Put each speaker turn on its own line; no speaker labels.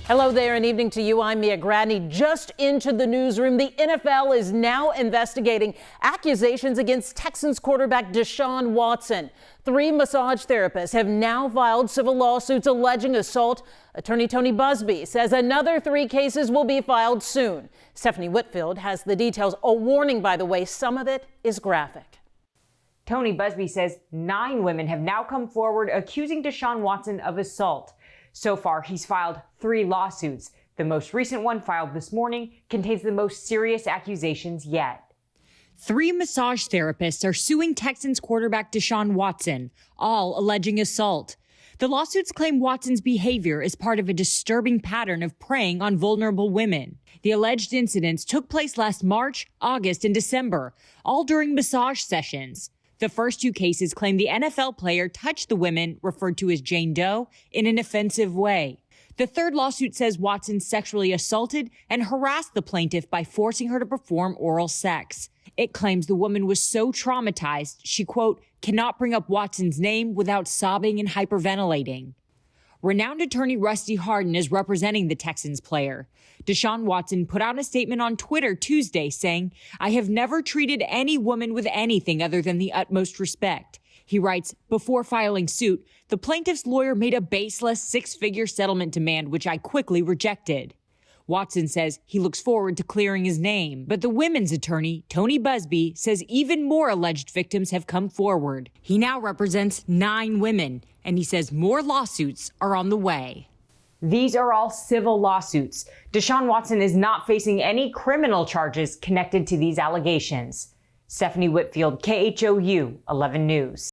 Hello there and evening to you. I'm Mia Gradney. Just into the newsroom, the NFL is now investigating accusations against Texans quarterback Deshaun Watson. 3 massage therapists have now filed civil lawsuits alleging assault. Attorney Tony Busby says another 3 cases will be filed soon. Stephanie Whitfield has the details. A warning, by the way, some of it is graphic.
Tony Busby says 9 women have now come forward accusing Deshaun Watson of assault. So far, he's filed 3 lawsuits. The most recent one, filed this morning, contains the most serious accusations yet.
3 massage therapists are suing Texans quarterback Deshaun Watson, all alleging assault. The lawsuits claim Watson's behavior is part of a disturbing pattern of preying on vulnerable women. The alleged incidents took place last March, August, and December, all during massage sessions. The first 2 cases claim the NFL player touched the women, referred to as Jane Doe, in an offensive way. The third lawsuit says Watson sexually assaulted and harassed the plaintiff by forcing her to perform oral sex. It claims the woman was so traumatized she, quote, cannot bring up Watson's name without sobbing and hyperventilating. Renowned attorney Rusty Hardin is representing the Texans player. Deshaun Watson put out a statement on Twitter Tuesday saying, I have never treated any woman with anything other than the utmost respect. He writes, before filing suit, the plaintiff's lawyer made a baseless 6-figure settlement demand, which I quickly rejected. Watson says he looks forward to clearing his name, but the women's attorney, Tony Busby, says even more alleged victims have come forward. He now represents 9 women, and he says more lawsuits are on the way.
These are all civil lawsuits. Deshaun Watson is not facing any criminal charges connected to these allegations. Stephanie Whitfield, KHOU 11 News.